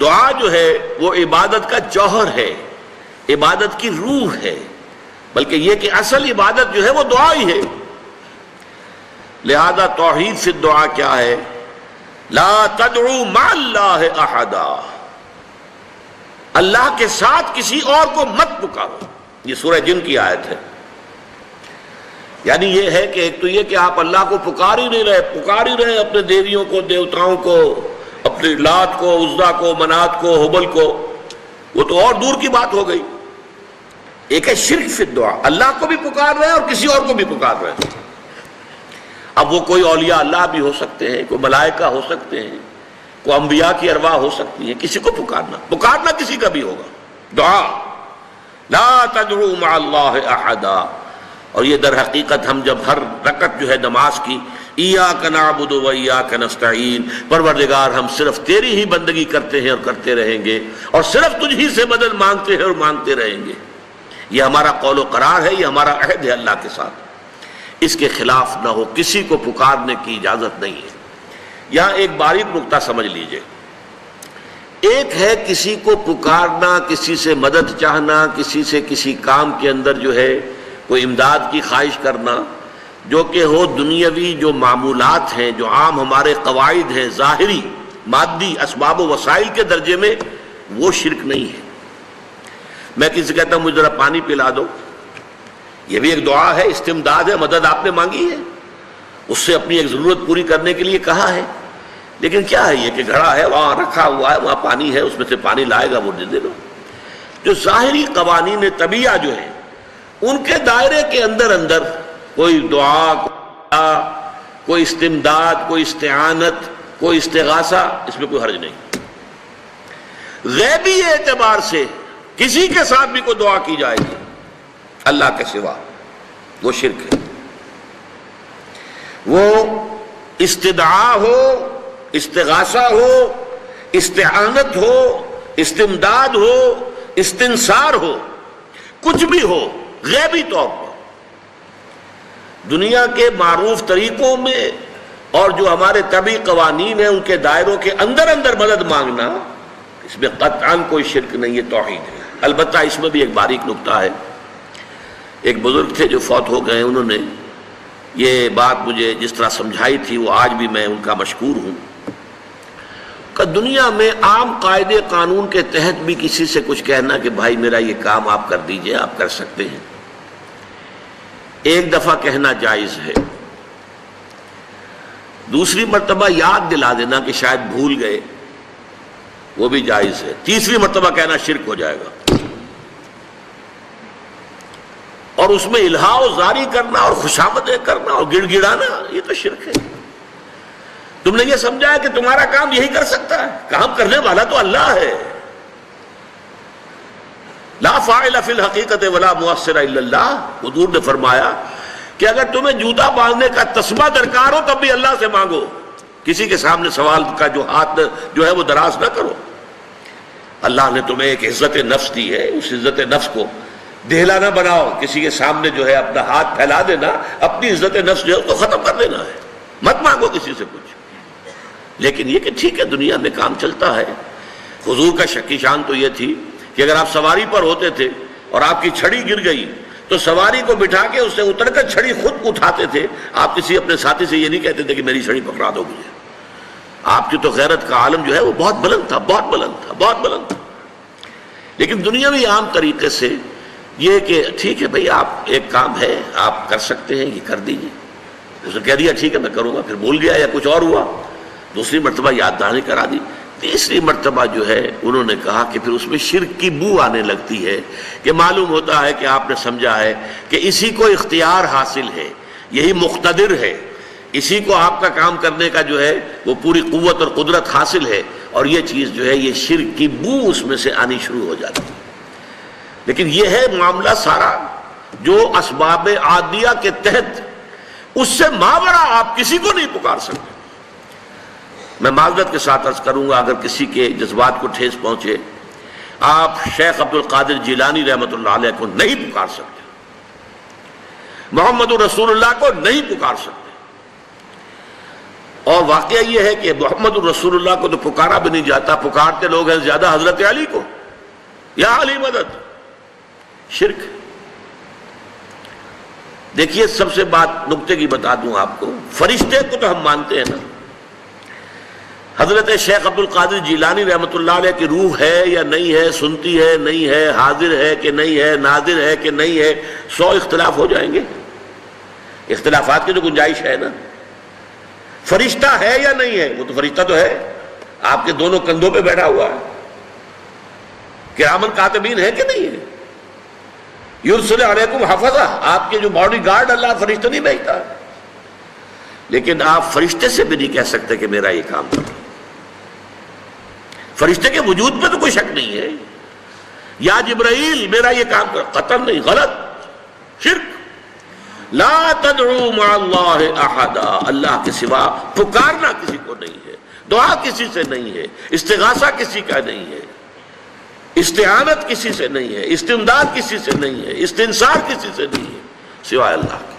دعا جو ہے وہ عبادت کا جوہر ہے، عبادت کی روح ہے، بلکہ یہ کہ اصل عبادت جو ہے وہ دعا ہی ہے۔ لہذا توحید فی الدعا کیا ہے؟ لا تدعو مع اللہ احدا، اللہ کے ساتھ کسی اور کو مت پکارو۔ یہ سورہ جن کی آیت ہے۔ یعنی یہ ہے کہ ایک تو یہ کہ آپ اللہ کو پکار ہی رہے اپنے دیویوں کو، دیوتاؤں کو، اپنے لات کو، عزا کو، منات کو، حبل کو، وہ تو اور دور کی بات ہو گئی۔ ایک ہے شرک فی الدعا، اللہ کو بھی پکار رہے ہیں اور کسی اور کو بھی پکار رہے ہیں۔ اب وہ کوئی اولیاء اللہ بھی ہو سکتے ہیں، کوئی ملائکہ ہو سکتے ہیں، کوئی انبیاء کی ارواح ہو سکتی ہیں، کسی کو پکارنا کسی کا بھی ہوگا۔ دعا لا تدعو مع اللہ احدا، اور یہ در حقیقت ہم جب ہر رکعت جو ہے نماز کی ایاک نعبد و ایاک نستعین، پروردگار ہم صرف تیری ہی بندگی کرتے ہیں اور کرتے رہیں گے، اور صرف تجھ ہی سے مدد مانگتے ہیں اور مانگتے رہیں گے، یہ ہمارا قول و قرار ہے، یہ ہمارا عہد ہے اللہ کے ساتھ، اس کے خلاف نہ ہو، کسی کو پکارنے کی اجازت نہیں ہے۔ یہاں ایک باریک نکتہ سمجھ لیجئے، ایک ہے کسی کو پکارنا، کسی سے مدد چاہنا، کسی سے کسی کام کے اندر جو ہے کوئی امداد کی خواہش کرنا، جو کہ ہو دنیاوی جو معمولات ہیں، جو عام ہمارے قواعد ہیں، ظاہری مادی اسباب و وسائل کے درجے میں، وہ شرک نہیں ہے۔ میں کسی سے کہتا ہوں مجھے ذرا پانی پلا دو، یہ بھی ایک دعا ہے، استمداد ہے، مدد آپ نے مانگی ہے، اس سے اپنی ایک ضرورت پوری کرنے کے لیے کہا ہے، لیکن کیا ہے یہ کہ گھڑا ہے، وہاں رکھا ہوا ہے، وہاں پانی ہے، اس میں سے پانی لائے گا وہ دے دو۔ جو ظاہری قوانین طبیعہ جو ہیں ان کے دائرے کے اندر کوئی دعا، کوئی استمداد، کوئی استعانت، کوئی استغاثہ، اس میں کوئی حرج نہیں۔ غیبی اعتبار سے کسی کے ساتھ بھی کوئی دعا کی جائے گی اللہ کے سوا، وہ شرک ہے۔ وہ استدعا ہو، استغاثہ ہو، استعانت ہو، استمداد ہو، استنصار ہو، کچھ بھی ہو، غیبی طور پر دنیا کے معروف طریقوں میں اور جو ہمارے طبعی قوانین ہیں ان کے دائروں کے اندر مدد مانگنا، اس میں قطعاً کوئی شرک نہیں ہے، توحید ہے۔ البتہ اس میں بھی ایک باریک نکتہ ہے۔ ایک بزرگ تھے جو فوت ہو گئے، انہوں نے یہ بات مجھے جس طرح سمجھائی تھی وہ آج بھی میں ان کا مشکور ہوں کہ دنیا میں عام قاعدے قانون کے تحت بھی کسی سے کچھ کہنا کہ بھائی میرا یہ کام آپ کر دیجئے، آپ کر سکتے ہیں، ایک دفعہ کہنا جائز ہے، دوسری مرتبہ یاد دلا دینا کہ شاید بھول گئے، وہ بھی جائز ہے، تیسری مرتبہ کہنا شرک ہو جائے گا، اور اس میں الہا و زاری کرنا اور خوشامدیں کرنا اور گڑ گڑانا، یہ تو شرک ہے۔ تم نے یہ سمجھا ہے کہ تمہارا کام یہی کر سکتا ہے، کام کرنے والا تو اللہ ہے۔ لا فاعل فی الحقیقت ولا مؤثر الا اللہ، حضور نے فرمایا کہ اگر تمہیں جوتا باندھنے کا تسمہ درکار ہو تب بھی اللہ سے مانگو، کسی کے سامنے سوال کا جو ہاتھ جو ہے وہ دراز نہ کرو۔ اللہ نے تمہیں ایک عزت نفس دی ہے، اس عزت نفس کو دہلا نہ بناؤ، کسی کے سامنے جو ہے اپنا ہاتھ پھیلا دینا، اپنی عزت نفس جو ہے اس کو ختم کر دینا ہے، مت مانگو کسی سے کچھ۔ لیکن یہ کہ ٹھیک ہے دنیا میں کام چلتا ہے۔ حضور کا شکی شان تو یہ تھی کہ اگر آپ سواری پر ہوتے تھے اور آپ کی چھڑی گر گئی تو سواری کو بٹھا کے اس سے اتر کر چھڑی خود اٹھاتے تھے، آپ کسی اپنے ساتھی سے یہ نہیں کہتے تھے کہ میری چھڑی پکڑا دو مجھے۔ آپ کی تو غیرت کا عالم جو ہے وہ بہت بلند تھا، بہت بلند تھا، بہت بلند تھا۔ لیکن دنیاوی عام طریقے سے یہ کہ ٹھیک ہے بھئی آپ ایک کام ہے آپ کر سکتے ہیں، یہ کر دیجئے، اس نے کہہ دیا ٹھیک ہے میں کروں گا، پھر بھول گیا یا کچھ اور ہوا، دوسری مرتبہ یاد دہانی کرا دی، تیسری مرتبہ جو ہے انہوں نے کہا کہ پھر اس میں شرک کی بو آنے لگتی ہے کہ معلوم ہوتا ہے کہ آپ نے سمجھا ہے کہ اسی کو اختیار حاصل ہے، یہی مقتدر ہے، اسی کو آپ کا کام کرنے کا جو ہے وہ پوری قوت اور قدرت حاصل ہے، اور یہ چیز جو ہے یہ شرک کی بو اس میں سے آنی شروع ہو جاتی ہے۔ لیکن یہ ہے معاملہ سارا جو اسباب عادیہ کے تحت، اس سے ماورا آپ کسی کو نہیں پکار سکتے۔ میں معذرت کے ساتھ عرض کروں گا اگر کسی کے جذبات کو ٹھیس پہنچے، آپ شیخ عبد القادر جیلانی رحمۃ اللہ علیہ کو نہیں پکار سکتے، محمد رسول اللہ کو نہیں پکار سکتے، اور واقعہ یہ ہے کہ محمد الرسول اللہ کو تو پکارا بھی نہیں جاتا، پکارتے لوگ ہیں زیادہ حضرت علی کو، یا علی مدد، شرک۔ دیکھیے سب سے بات نکتے کی بتا دوں آپ کو، فرشتے کو تو ہم مانتے ہیں نا، حضرت شیخ عبد القادر جیلانی رحمۃ اللہ علیہ کی روح ہے یا نہیں ہے، سنتی ہے نہیں ہے، حاضر ہے کہ نہیں ہے، ناظر ہے کہ نہیں ہے، 100 اختلاف ہو جائیں گے، اختلافات کی تو گنجائش ہے نا۔ فرشتہ ہے یا نہیں ہے؟ وہ تو فرشتہ تو ہے، آپ کے دونوں کندھوں پہ بیٹھا ہوا ہے، کرامن کاتبین ہے کہ نہیں ہے؟ یرسل علیکم حفظہ، آپ کے جو باڈی گارڈ اللہ فرشتہ نہیں بھیجتا، لیکن آپ فرشتے سے بھی نہیں کہہ سکتے کہ میرا یہ کام کرو۔ فرشتے کے وجود پہ تو کوئی شک نہیں ہے، یا جبرائیل میرا یہ کام کرو، قطعاً نہیں، غلط، شرک۔ لا تدعو مع اللہ احدا، اللہ کے سوا پکارنا کسی کو نہیں ہے، دعا کسی سے نہیں ہے، استغاثہ کسی کا نہیں ہے، استعانت کسی سے نہیں ہے، استمداد کسی سے نہیں ہے، استنصار کسی سے نہیں ہے، سوائے اللہ کے۔